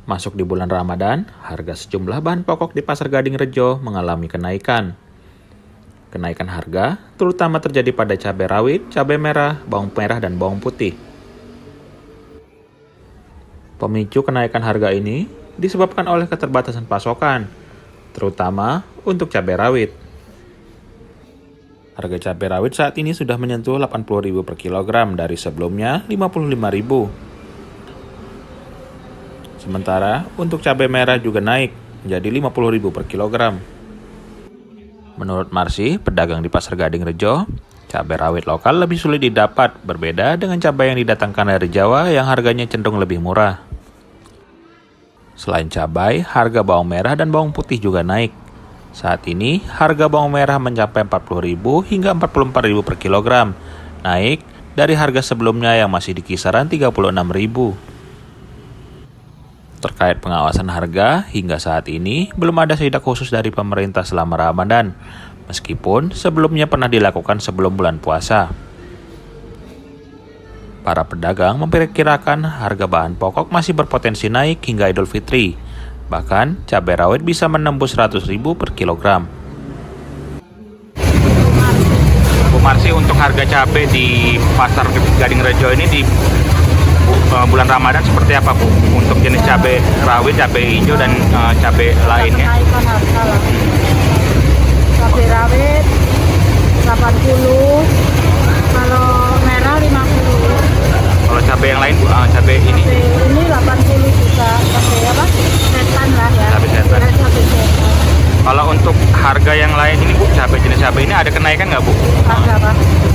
Masuk di bulan Ramadan, harga sejumlah bahan pokok di Pasar Gading Rejo mengalami kenaikan. Kenaikan harga terutama terjadi pada cabai rawit, cabai merah, bawang merah, dan bawang putih. Pemicu kenaikan harga ini disebabkan oleh keterbatasan pasokan, terutama untuk cabai rawit. Harga cabai rawit saat ini sudah menyentuh Rp80.000 per kilogram dari sebelumnya Rp55.000. Sementara untuk cabai merah juga naik menjadi Rp50.000 per kilogram. Menurut Marsi, pedagang di Pasar Gading Rejo, cabai rawit lokal lebih sulit didapat, berbeda dengan cabai yang didatangkan dari Jawa yang harganya cenderung lebih murah. Selain cabai, harga bawang merah dan bawang putih juga naik. Saat ini, harga bawang merah mencapai Rp40.000 hingga Rp44.000 per kilogram, naik dari harga sebelumnya yang masih di kisaran Rp36.000. Terkait pengawasan harga, hingga saat ini belum ada sidak khusus dari pemerintah selama Ramadan, meskipun sebelumnya pernah dilakukan sebelum bulan puasa. Para pedagang memperkirakan harga bahan pokok masih berpotensi naik hingga Idul Fitri. Bahkan, cabai rawit bisa menembus Rp100.000 per kilogram. Bu Marsi, untuk harga cabai di Pasar Gading Rejo ini di bulan Ramadan seperti apa, Bu? Untuk jenis cabai rawit, cabai hijau, dan cabai lainnya? Kenaikan harga lah. Cabai rawit 80, kalau merah 50. Kalau cabai yang lain, Bu, cabai ini? Cabai ini 80 juga. Cabai apa? Setan lah ya. Cabai setan. Cabai setan. Kalau untuk harga yang lain ini, Bu, jenis cabai ini ada kenaikan nggak, Bu? Harga apa?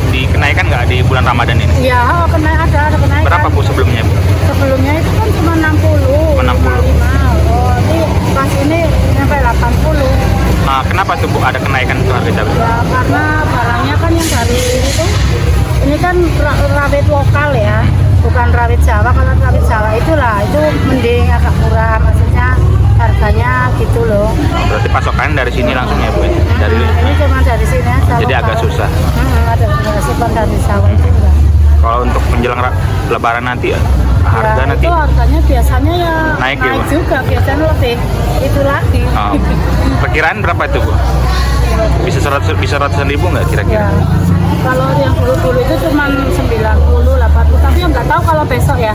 Dikenaikan nggak di bulan Ramadan ini? Iya, ada kenaikan. Berapa, Bu, sebelumnya, Bu? Sebelumnya itu kan cuma 60. 60. 55. Oh, ini pas ini sampai 80. Kenapa tuh, Bu, ada kenaikan untuk harga cabai? Ya, karena barangnya kan yang dari itu, ini kan rawit lokal ya, bukan rawit Jawa. Kalau rawit Jawa itu mending agak murah, maksudnya harganya gitu loh. Berarti pasokan dari sini langsung ya, Bu? Ini cuma dari sini aja. Jadi agak susah. Ada pasokan dari Jawa itu enggak. Kalau untuk menjelang Lebaran nanti, harga Ya, nanti itu harganya biasanya ya naik ya, Bu? juga, biasanya lebih itu lagi. Perkiraan berapa itu, Bu? Bisa ratusan ribu nggak kira-kira? Ya. Kalau yang dulu itu cuma 90, 80, tapi yang nggak tahu kalau besok ya.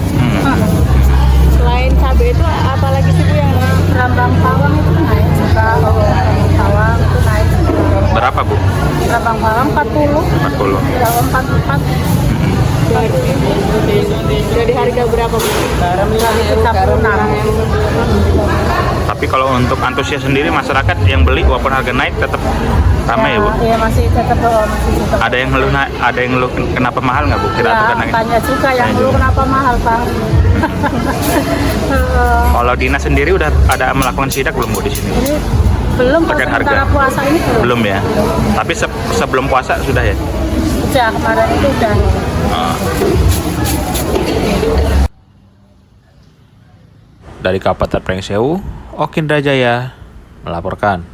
Selain cabai itu apalagi sih, Bu, yang berambang bawang itu naik juga. Bawang itu naik juga. Berapa, Bu? Berambang bawang 40, 40. bawang 44. Jadi harga berapa, Bu? Dari 36. Tapi kalau untuk antusias sendiri, masyarakat yang beli walaupun harga naik tetap ramai ya, Bu? Iya, masih tetap. Ada yang ngeluh kenapa mahal nggak, Bu? Kira Ya, karena banyak juga yang dulu kenapa mahal, Bang. kalau Dinas sendiri udah ada melakukan sidak belum, Bu, di sini? Ini belum, Terkait harga? sementara puasa ini belum. Belum ya. Tapi sebelum puasa sudah ya? Udah, kemarin itu udah. Dari Kabupaten Pringsewu, Okin Rajaya melaporkan.